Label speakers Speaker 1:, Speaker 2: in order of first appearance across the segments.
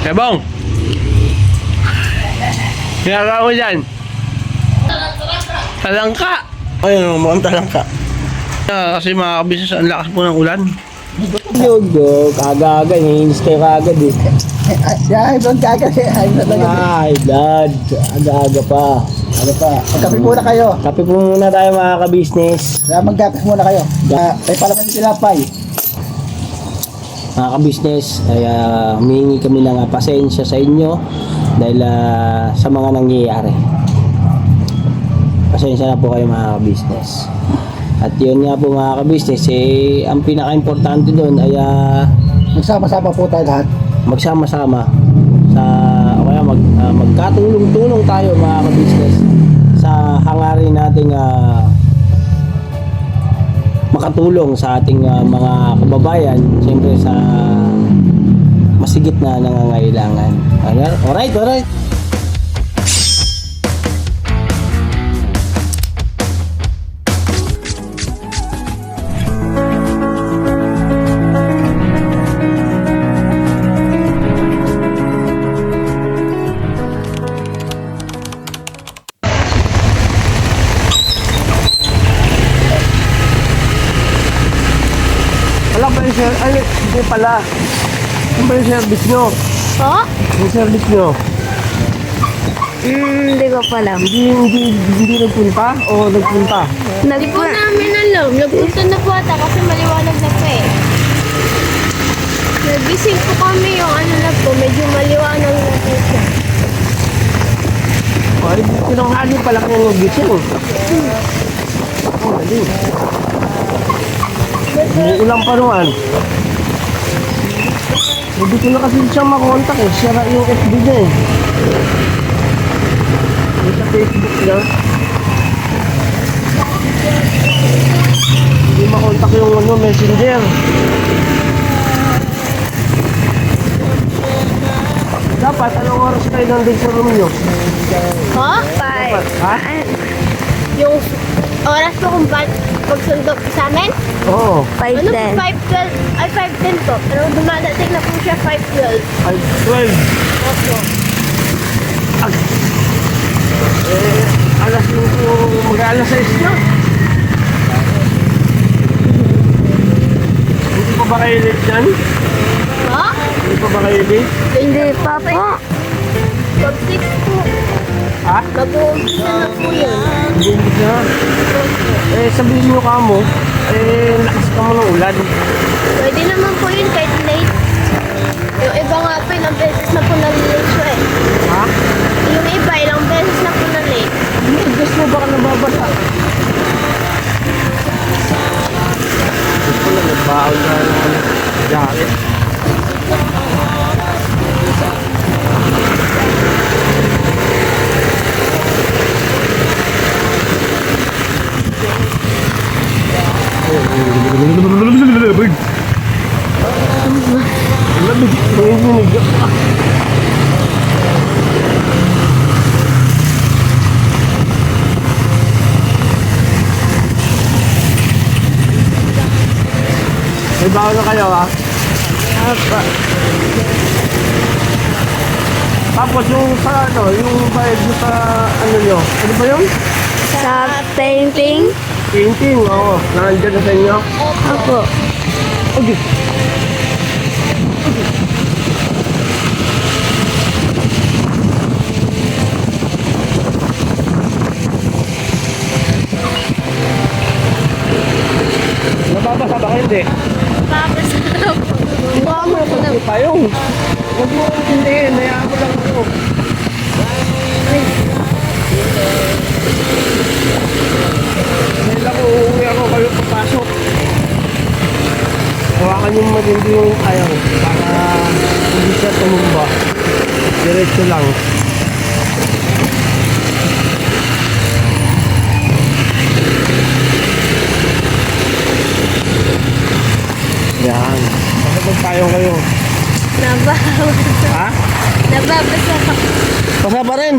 Speaker 1: Ebong! Ginagawa mo dyan? Talangka!
Speaker 2: Ayun, mukhang talangka.
Speaker 1: Kasi mga kabisnes, ang lakas po ng ulan.
Speaker 2: Yun, kaga-aga, naiinis kayo kagad eh.
Speaker 3: Ay, doon kagad eh. Ay, talaga.
Speaker 2: Ay, dad, aga-aga pa.
Speaker 3: Ano pa? Magkape muna kayo.
Speaker 2: Kape po muna tayo mga ka-business.
Speaker 3: Kaya magkape muna kayo. Ay, palaman yung tilapay.
Speaker 2: Mga ka-business, ay humingi kami ng pasensya sa inyo dahil sa mga nangyayari. Pasensya na po kayo mga ka-business. At yun nga po mga ka-business, ang pinaka-importante doon ay
Speaker 3: Magsama-sama po tayo lahat.
Speaker 2: magsama-sama sa o kaya magkatulong-tulong tayo mga ka-business sa hangarin nating makatulong sa ating mga kababayan, siyempre sa masigit na nangangailangan. Alright.
Speaker 1: Wala ba yung service? Ay, hindi pala. Ano ba yung service nyo?
Speaker 4: Po?
Speaker 1: Yung service nyo?
Speaker 4: Hindi ko pa alam.
Speaker 1: Hindi nagpunta? O nagpunta?
Speaker 4: Hindi po namin alam. Nagpunta na po ata kasi maliwanag na po eh. Nagising po kami yung ano na po, medyo maliwanag na po siya.
Speaker 1: Ay, tinanghali pala kayo nagising. Oh, galing. May ulang pa naman. Hindi ko na kasi siya makontak eh. Sira yung FB niya eh. Yung sa Facebook niya. Hindi makontak yung messenger. Dapat, anong oras kayo nandun sa room nyo?
Speaker 4: Po? Bye.
Speaker 1: Ha?
Speaker 4: Yung oras po kung pagsundo sa amin?
Speaker 1: Oo.
Speaker 4: Ano po, 5:12? Ay, 5:10 po. Pero dumadating na po siya 5:12.
Speaker 1: Ay, 12.
Speaker 4: Opo.
Speaker 1: Alas 5, mag-alas 6 na. Hindi pa ba kayo late dyan?
Speaker 4: Po?
Speaker 1: Hindi pa ba kayo late?
Speaker 4: Hindi pa po. Pag-6 po.
Speaker 1: Ha?
Speaker 4: Mag-uumpisa na po yun.
Speaker 1: Hindi na. Sabihin nyo ka mo, lakas ka mo ng ulan.
Speaker 4: Pwede naman po yun kahit late. Yung iba nga po, ilang beses na po na-late siya eh.
Speaker 1: Ha?
Speaker 4: Yung iba, ilang beses na po na-late.
Speaker 1: Gusto mo baka nababasa? Gusto na nagbaon na ng jacket. May baon na kayo ha? Tapos yung sa ano, yung bayad nyo sa ano nyo, ano ba yun?
Speaker 4: Sa painting?
Speaker 1: Painting, oo. Nandiyan na sa inyo.
Speaker 4: Opo.
Speaker 1: Okay. Nababasa ba kayo? Hindi.
Speaker 4: Tapos na po.
Speaker 1: Ano po na tayo? Huwag mo intindihin, hayaan mo lang ako. Dahil ako uuwi ako kayo papasok. Hawakan yung matindi yung ayaw para hindi siya tumumba. Diretso lang. Yan. Bakit tayo kayo?
Speaker 4: Nababasa.
Speaker 1: Ha?
Speaker 4: Nababasa pa.
Speaker 2: Basa pa rin.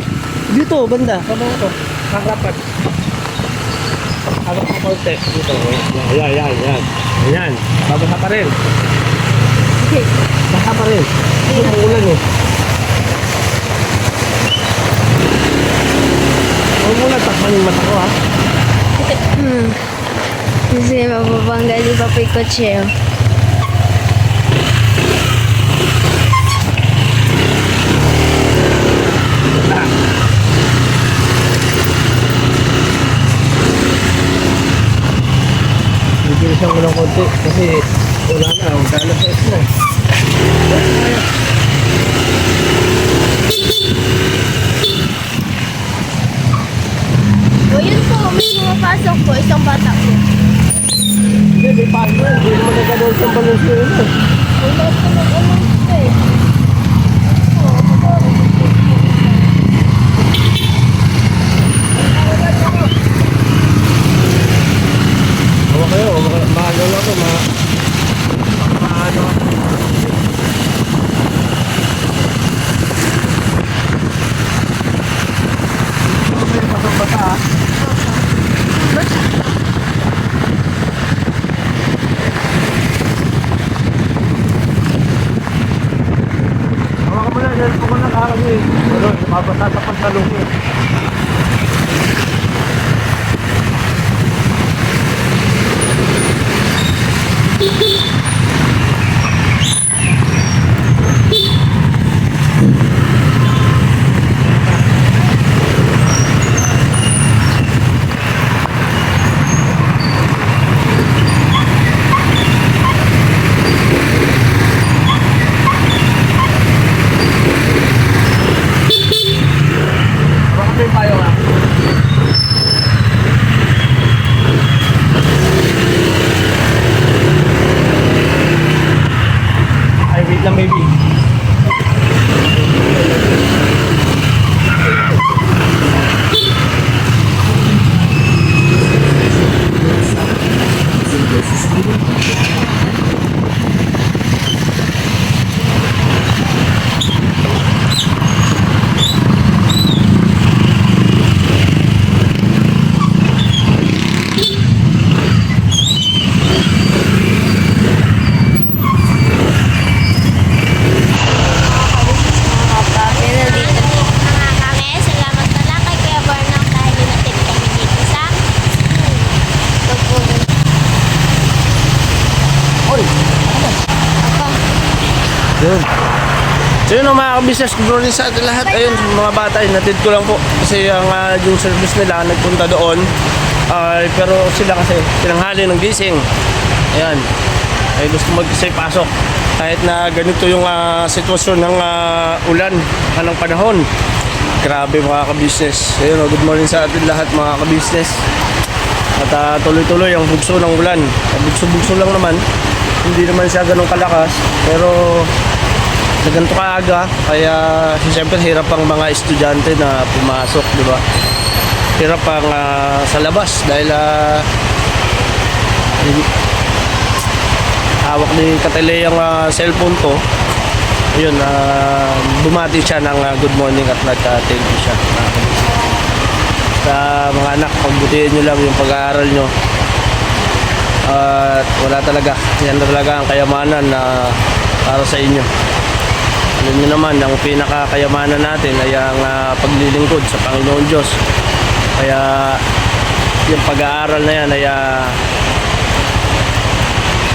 Speaker 2: Dito, banda.
Speaker 1: Sabi ko to. Harapan. Harap mo konti. Dito. Yan. Ayan. Babasa pa rin. Basa pa rin. Ito ang ulan eh. naman yung mata ko ha.
Speaker 4: Kasi mababangga di ba po yung kotse oh.
Speaker 1: Bigyan siyang ulang konti kasi wala na. Magkala sa na.
Speaker 4: O yun po, may pumapasok po, isang bata po.
Speaker 1: Hindi, may paano. Hindi naman nagkanoon siyang balon siya yun eh.
Speaker 4: Wala po nag-alam siya eh.
Speaker 1: Hawa kayo, maano lang ako, maano. May pasok bata ha. Hawa ka muna, dahil po ko nakakagay. Pero, mabasa sa pantalong ko eh. Hawa ka yung payo ha. Ay, wait lang baby.
Speaker 4: Mga kami, salamat na lang kay Kuya Barnong dahil inatid kami dito sa Tugpunan.
Speaker 3: Oy,
Speaker 4: Ako.
Speaker 2: Yun. So yun ang mga ka-business, good morning sa atin lahat. Ayun, mga bata, natid ko lang po. Kasi yung service nila, nagpunta doon. Pero sila kasi, tinanghali ng gising. Ayan. Ay gusto mag-isay pasok. Kahit na ganito yung sitwasyon ng ulan, anong panahon. Grabe mga ka-business. Ayun, good morning sa atin lahat mga ka-business. At tuloy-tuloy ang bugso ng ulan. Bugso-bugso lang naman. Hindi naman siya ganun kalakas. Pero sa ganito kaaga, kaya siyempre hirap ang mga estudyante na pumasok, di ba? Hirap ang sa labas dahil hawak ni Katele yung cellphone ko. Ayun, bumati siya ng good morning at nag-thank you siya. Sa mga anak, pagbutihin nyo lang yung pag-aaral nyo. At wala talaga, yan talaga ang kayamanan na para sa inyo. Alam nyo naman, ang pinakakayamanan natin ay ang paglilingkod sa Panginoon Diyos. Kaya yung pag-aaral na yan ay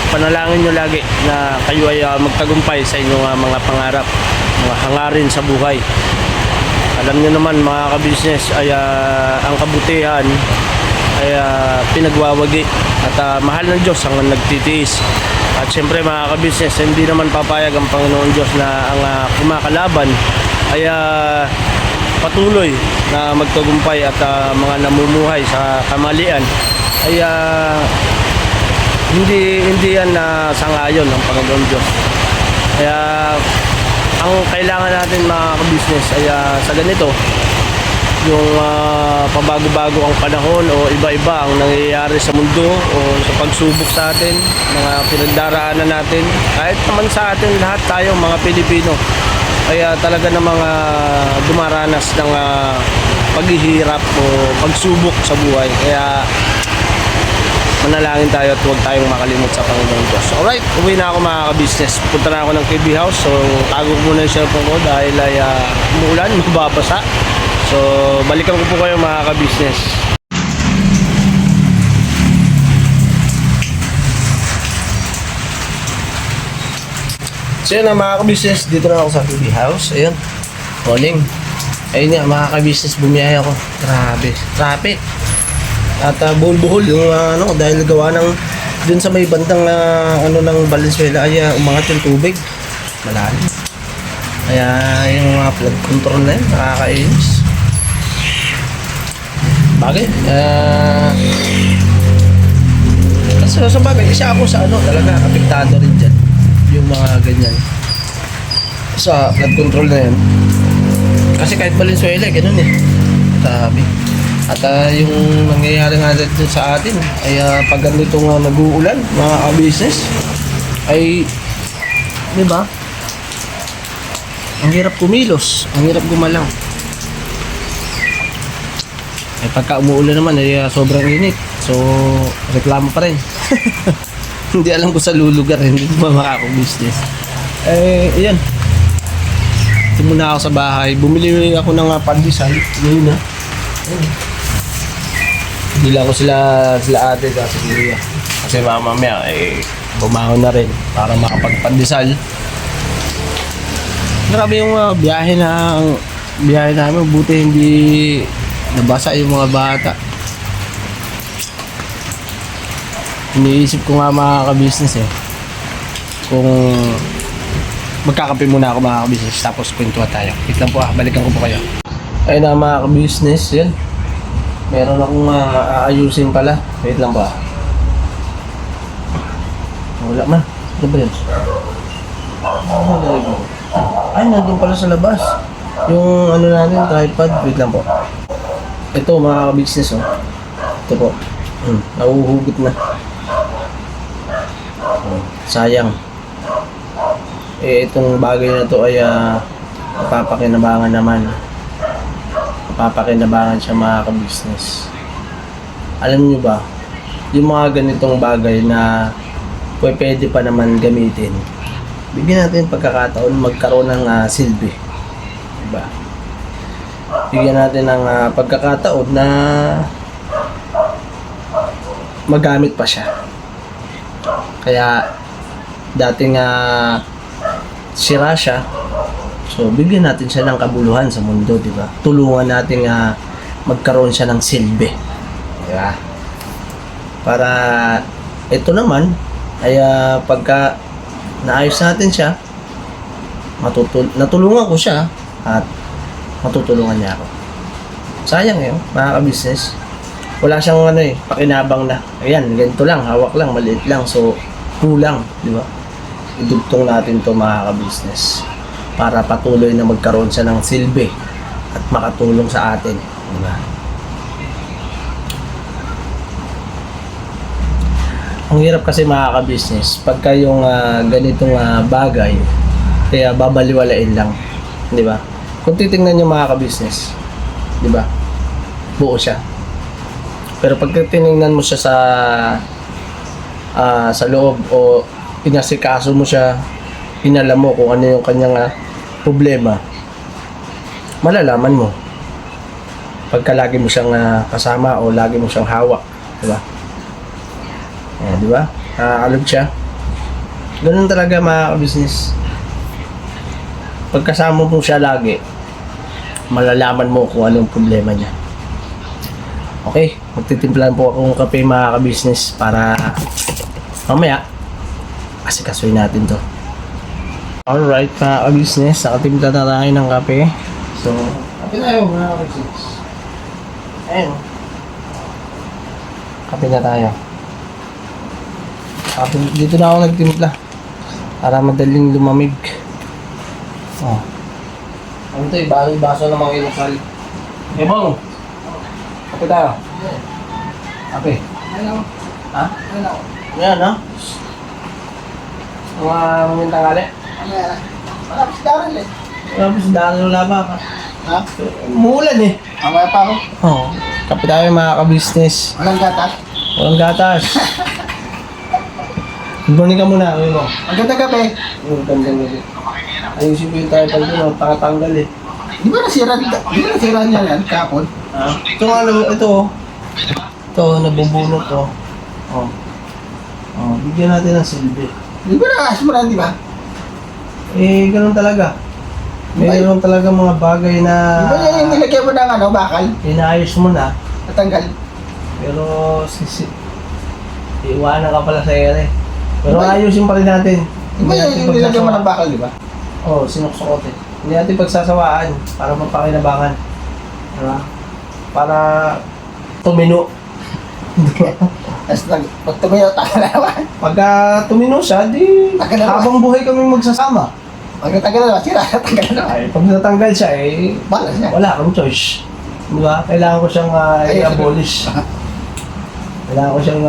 Speaker 2: panalangin nyo lagi na kayo ay magtagumpay sa inyong mga pangarap, mga hangarin sa buhay. Alam nyo naman mga ka-business ay ang kabutihan ay pinagwawagi at mahal ng Diyos ang nagtitiis. At syempre mga ka-business, hindi naman papayag ang Panginoon Diyos na ang kumakalaban ay patuloy na magtagumpay at mga namumuhay sa kamalian ay hindi yan sangayon ng Panginoon Diyos. Kaya ang kailangan natin mga ka-business ay sa ganito, yung pabago-bago ang panahon o iba-iba ang nangyayari sa mundo o sa pagsubok sa atin, mga pinagdaraanan natin, kahit naman sa atin lahat tayo mga Pilipino kaya talaga ng mga dumaranas ng paghihirap o pagsubok sa buhay. Kaya manalangin tayo at huwag tayong makalimot sa Panginoon Diyos. Alright, uwi na ako mga ka-business. Punta na ako ng KB House. So tago ko muna yung cellphone ko dahil ay umuulan, mababasa. So, balikan ko po kayo mga ka-business. So yun mga ka-business, dito na ako sa PB House. Ayun, morning. Ayun nga mga ka-business, bumiyaya ako. Grabe, traffic. At buhol-buhol yung dahil gawa ng dun sa may bandang ng Valenzuela ay umangat yung tubig. Malalim. Kaya yung mga flood control na yun, nakakainis. Bagay? Sa bagay, isa ako sa talaga, apektado rin dyan. Yung mga ganyan. Sa flood control na yun. Kasi kahit Valenzuela, ganun eh. Sabi. At yung nangyayari nga dito sa atin, ay pag ganitong nag-uulan, mga ka-business, ay, di ba? Ang hirap kumilos, ang hirap gumalaw. Ay pagka umuulan naman ay sobrang init. So reklamo pa rin. Hindi alam ko sa lulugar, hindi ba makaka-business. Ayan. Ito muna ako sa bahay. Bumili ako ng pandesal. Ngayon na. Hindi lang ko sila ate kasi kuya. Kasi mamaya bumangon na rin para makapagpandesal. Grabe yung biyahe namin, buti hindi nabasa yung mga bata. Iniisip ko nga mga ka-business kung magkakape muna ako mga ka-business tapos kwentuhan tayo. Wait lang po balikan ko po kayo. Ayun na mga ka-business, yun. Meron akong aayusin pala. Wait lang po Wala man. Ano ba yun? Ay, nandun pala sa labas. Yung natin, tripod. Wait lang po. Ito mga ka-business Ito po. Nahuhugot na. Sayang. Itong bagay na to ay napapakinabangan naman. Napapakinabangan siya mga ka-business. Alam nyo ba, yung mga ganitong bagay na pwede pa naman gamitin, bigyan natin pagkakataon magkaroon ng silbi. Diba? Bigyan natin ng pagkakataon na magamit pa siya. Kaya dating sira siya, so bigyan natin siya ng kabuluhan sa mundo, di ba? Tulungan natin magkaroon siya ng silbi. Di ba? Para ito naman ay pagka naayos natin siya, natulungan ko siya at matutulungan niya ako. Sayang mga ka-business. Wala siyang pakinabang na. Ayan, ganito lang, hawak lang, maliit lang. So, kulang, di ba? Idugtong natin to mga ka-business para patuloy na magkaroon siya ng silbi at makatulong sa atin, di ba? Ang hirap kasi mga ka-business pagka yung ganitong bagay kaya babaliwalain lang, di ba? Kung titingnan niyo mga ka-business, di ba? Buo siya. Pero pag tiningnan mo siya sa loob o pinasikaso mo siya, inalam mo kung ano yung kanyang problema, malalaman mo pagka lagi mo siyang kasama o lagi mo siyang hawak, di ba? Di ba? Alog siya. Ganun talaga mga ka-business. Pagkasama mo siya lagi, malalaman mo kung anong problema niya. Okay, magtitimplahan po akong kape mga ka-business para mamaya asikasuhin natin to. Alright mga ka-business, nakatimpla na tayo ng kape. So, kape tayo mga ka-business. Ayun. Kape na tayo. Dito na ako nagtimpla para madaling lumamig. Ano ito baso ng mga inasal. Bong! Kape tayo. Kape. Ha? Yan mga mamintang kali.
Speaker 3: Malapis daran eh.
Speaker 2: Tapos dahil wala pa ka.
Speaker 3: Ha?
Speaker 2: Umuulan
Speaker 3: Mamaya pa ako.
Speaker 2: Kape tayo mga ka-business.
Speaker 3: Walang gatas.
Speaker 2: Walang gatas. Good-morning ka muna, mo.
Speaker 3: Ang ganda gabi.
Speaker 2: Ganda. Ayusin ko yung tayo pag pakatanggal
Speaker 3: Di ba nasira niya yan kapon?
Speaker 2: Ito nga lang, ito. Ito, nabubunot to. Oh. Oh, bigyan natin ng silbi.
Speaker 3: Di ba nakaas mo na, di ba?
Speaker 2: Eh, ganun talaga. Mayroon talaga mga bagay na
Speaker 3: Di ba yan yung nilagyan mo ng bakal?
Speaker 2: inaayos mo na,
Speaker 3: Natanggal.
Speaker 2: pero iwanan ka pala sa ere. Pero ayusin pa rin natin.
Speaker 3: Di ba yan yung nilagyan mo ng bakal, di ba?
Speaker 2: Oo, sinuksukot eh. Hindi natin pagsasawaan para mapakinabangan. Diba? Para tumino.
Speaker 3: Tapos pag tumayo, tagal na naman.
Speaker 2: Pagka tumino siya, di
Speaker 3: Tagal na naman.
Speaker 2: habang buhay kami magsasama.
Speaker 3: Pag natagal na naman, sira, tagal na naman.
Speaker 2: Ay, pag natanggal siya eh,
Speaker 3: Balas niya.
Speaker 2: wala akong choice. Diba? Kailangan ko siyang i-abolish. Kailangan ko siyang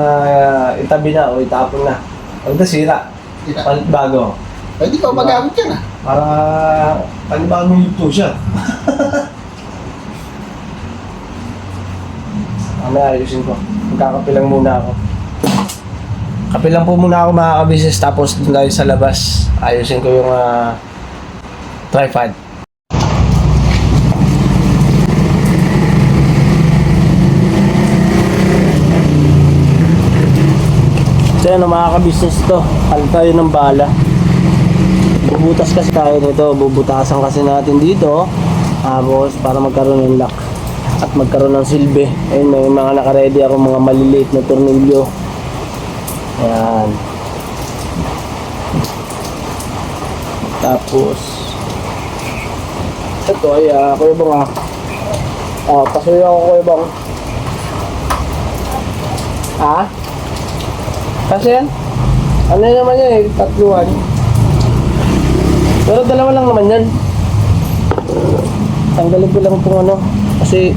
Speaker 2: itabi na o itapon na. Pag nasira,
Speaker 3: Sira.
Speaker 2: palit bago.
Speaker 3: Pwede pa magamit yan ah.
Speaker 2: Para panibagong yugto siya. Mamaya ayusin ko. Magkakapilang muna ako. Kapilang po muna ako mga kabisis, tapos doon tayo sa labas. Ayusin ko yung tripod. So yun mga kabisnes to, palit tayo ng bala. Bubutas kasi tayo nito, bubutasan kasi natin dito. Tapos para magkaroon ng lock at magkaroon ng silbi. Ayun, may mga naka-ready ako mga maliliit na tornilyo. Ayan. Tapos ito ay Kuya Bong pasuyo ako Kuya Bong. Kasi yan? Ano yun naman yan eh, tatluan. Pero dalawa lang naman yan. Tanggalin ko lang itong ano. Kasi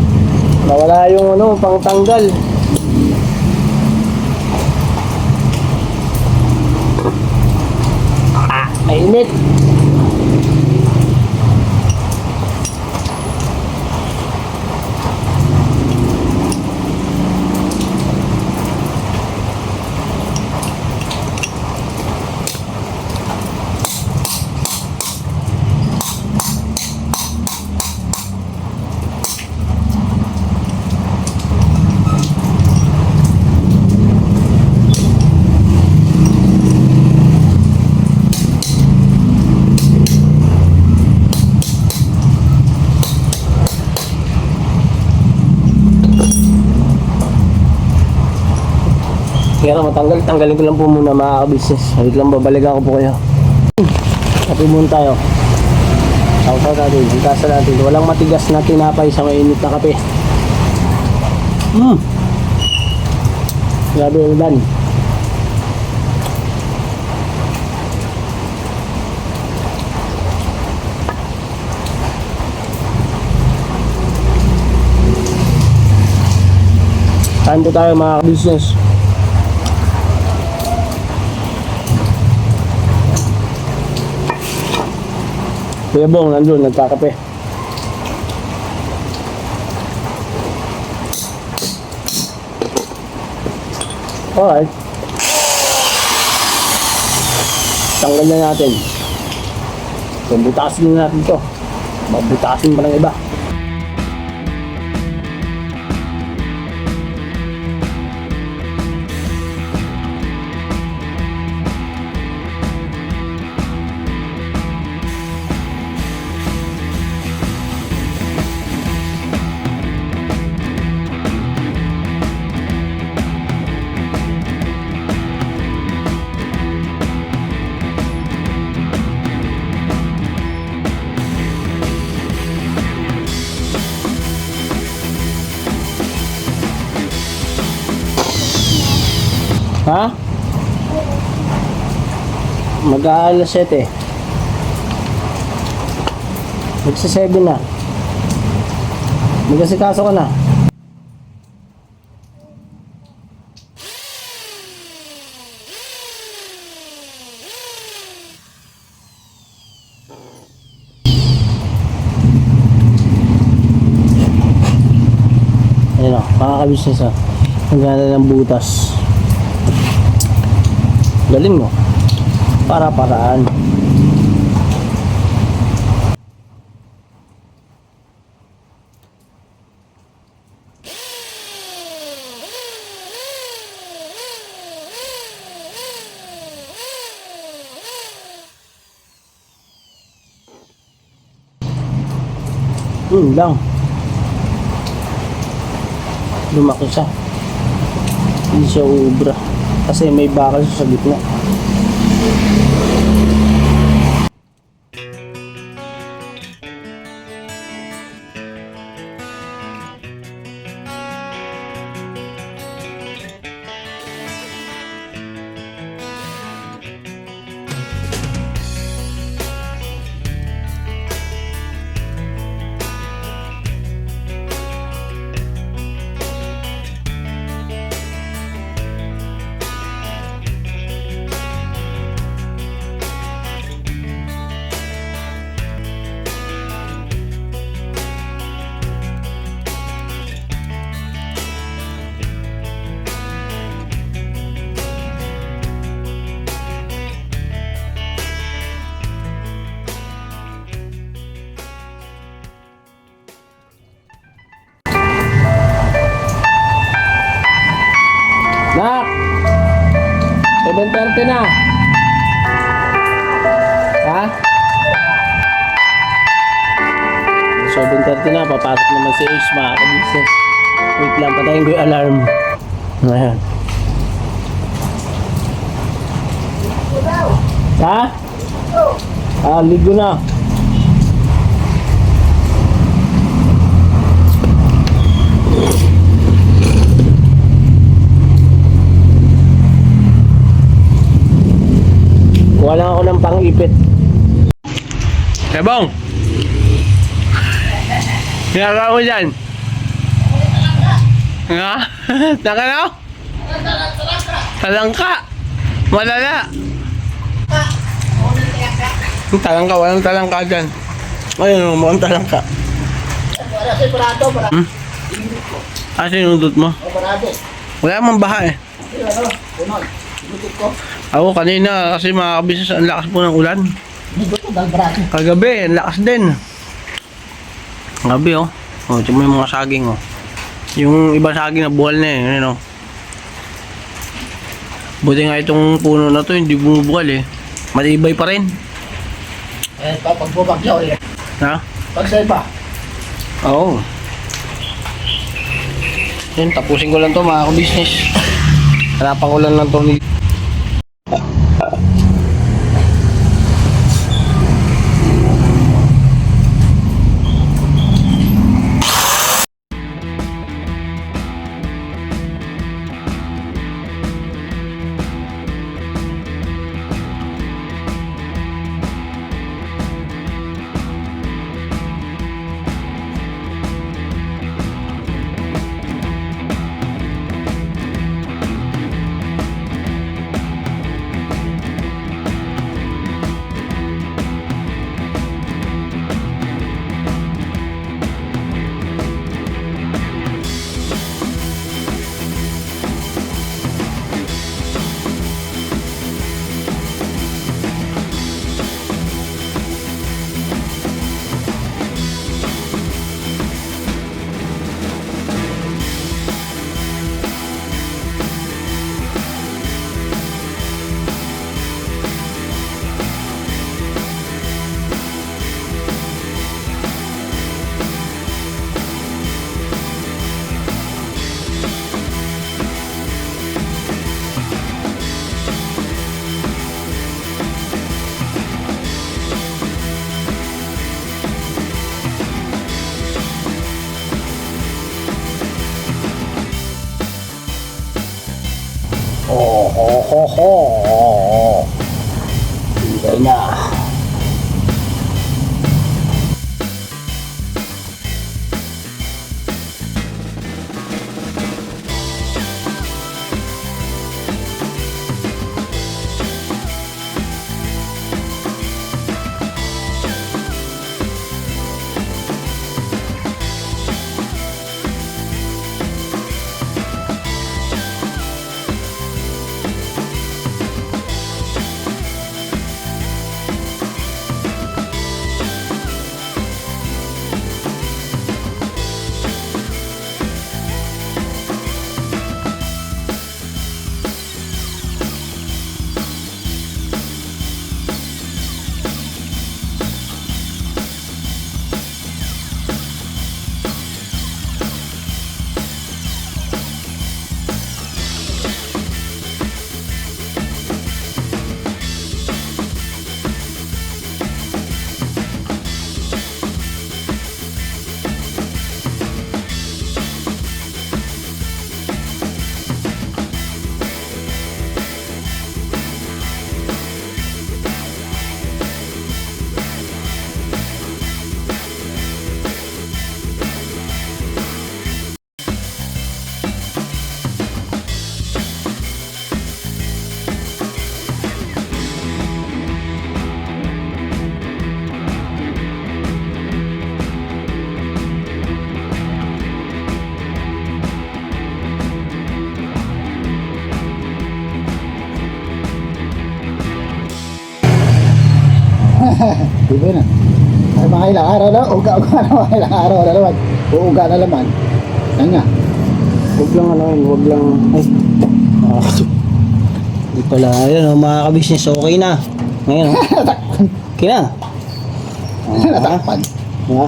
Speaker 2: nawala yung ano, pang tanggal. Mainit. Kaya tanggalin ko lang po muna mga ka-business. Halit lang babalikan ko po kayo. Kape muna tayo. Tawag natin, higasa natin. Walang matigas na tinapay sa mainit na kape. Grabe yung dan. Kain po tayo mga ka-business. Kuya Bong nandun, nagkakape. Alright. Tanggal na natin. So, butasin na natin to. Mabutasin pa ng iba. Ha? Mag-aalas 7. Magsa 7 na. Magkasikaso ka na. Ayun o, mga kabisnes o. Ang ganda ng butas. Galing mo. Para-paraan. Lang. Lumaki siya. Hindi siya ubra. Kasi may bakal siya sa gitna. Nak! 7:30 na. Ha? 7:30 na. Papasok naman si Ace, mga kabisnes. Wait lang, patayin ko yung alarm. Ayan. Ha? Ligo na. Kuha lang ako ng pang-ipit. Ebong! Ginagawa mo dyan? Nga? Nakalaw? Talangka! Malala! Talangka, walang talangka dyan. Ayun, mukhang talangka.
Speaker 3: Para sa parado, para.
Speaker 2: Ah, sinundot mo?
Speaker 3: Parado.
Speaker 2: Wala mang baha eh.
Speaker 3: Ano? Punon. Inutot ko.
Speaker 2: Ako kanina kasi mga kabisnes, ang lakas po ng ulan.
Speaker 3: Inutot ko dahil parado.
Speaker 2: Kagabi, ang lakas din. Gabi oh. Oh, ito mo yung mga saging oh. Yung iba saging na buwal na eh. Ano? Buti nga itong puno na to, hindi bumubuwal eh. Matibay pa rin.
Speaker 3: Eh, pag bumagyaw eh.
Speaker 2: Ha?
Speaker 3: Pag sa iba.
Speaker 2: Oo. Yan, tapusin ko lang to mga kabisnes. Hanapan ko lang ng tornilyo. Ho. Hintay na.
Speaker 3: Di ba na? Ay, mga ilang araw na, uga-uga na mga ilang araw na naman. Uuga na naman. Yan nga.
Speaker 1: Huwag lang ano yun, huwag lang... Ay. Di pala, ayun oh, mga ka-business, okay na. Ngayon oh. Okay na.
Speaker 3: Natakpan.
Speaker 1: Ha?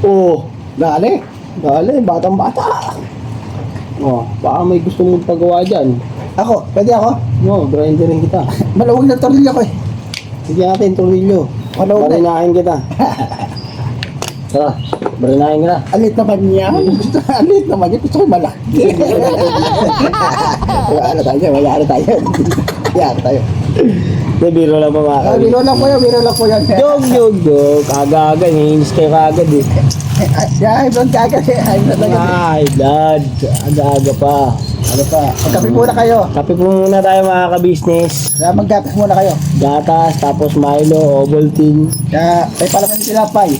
Speaker 3: Oo. Dali.
Speaker 1: Dali, batang-bata. Oh, baka may gusto mong pagawa dyan.
Speaker 3: Ako, pwede ako?
Speaker 1: No, grinderin kita.
Speaker 3: Maluwag na tornilyo ko eh.
Speaker 1: Sige natin, turilyo.
Speaker 3: Maluwag na.
Speaker 1: Barinahin kita. Tara, barinahin ka na.
Speaker 3: Alit naman niya. Gusto, alit naman niya. Gusto ko malaki. Wala na tayo. Wala na tayo. Yan tayo.
Speaker 1: Hindi, biro lang pa mga
Speaker 3: Biro lang po yan. Biro lang po yan.
Speaker 1: Jog. Aga-aga, naiinis kayo kagad eh.
Speaker 3: Yan, ibang kagad eh. Ibang kagad eh.
Speaker 1: Ay, dad. Aga-aga pa.
Speaker 3: Ano pa? Magkape muna kayo.
Speaker 1: Kape po muna tayo mga ka-business.
Speaker 3: Kaya maggatas muna kayo.
Speaker 1: Gatas, tapos Milo, Ovaltine.
Speaker 3: Kaya may palaman yung tinapay.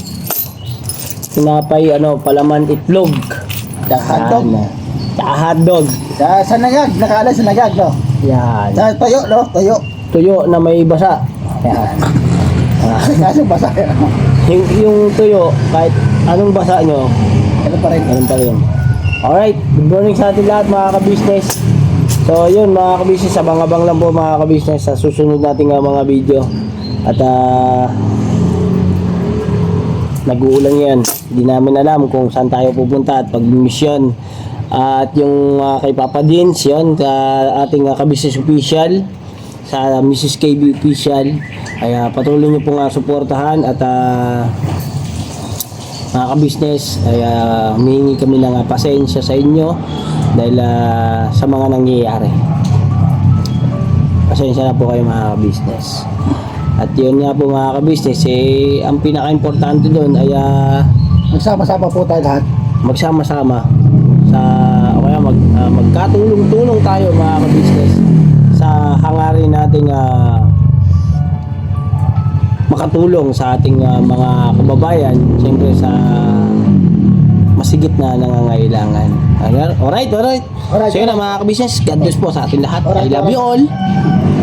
Speaker 1: Tinapay, palaman itlog.
Speaker 3: Kaya hotdog.
Speaker 1: Yan. Tsaka hotdog.
Speaker 3: Kaya sa nagag. Nakaalas sa nagag, no?
Speaker 1: Yan.
Speaker 3: Kaya tayo, no? Tayo.
Speaker 1: Tuyo na may basa. Yan.
Speaker 3: Kaso basa.
Speaker 1: Yung tuyo, kahit anong basa nyo,
Speaker 3: Ano pa rin?
Speaker 1: ganun pa rin. Alright, good morning sa ating lahat mga ka-business. So yun mga ka-business, abang-abang lang po mga ka-business sa susunod nating mga video. At nag-uulan yan. Hindi namin alam kung saan tayo pupunta at pag-mission. At yung kay Papa Dins, yun, ating ka-business official, sa Mrs. KB official, ay patuloy nyo pong suportahan at mga ka-business ay humihingi kami ng pasensya sa inyo dahil sa mga nangyayari. Pasensya na po kayo mga ka-business. At yun nga po mga ka-business, ang pinaka-importante doon ay
Speaker 3: Magsama-sama po tayo lahat.
Speaker 1: magsama-sama sa o kaya magkatulong-tulong tayo mga ka-business sa hangarin nating makatulong sa ating mga kababayan, siyempre sa masigit na nangangailangan. Alright. So yun na mga ka-business, God bless po sa ating lahat. I love you all.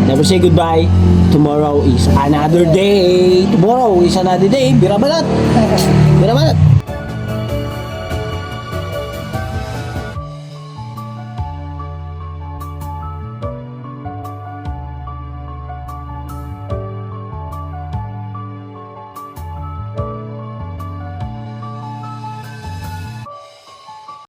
Speaker 1: Never say goodbye. Tomorrow is another day. Tomorrow is another day. Birabalat.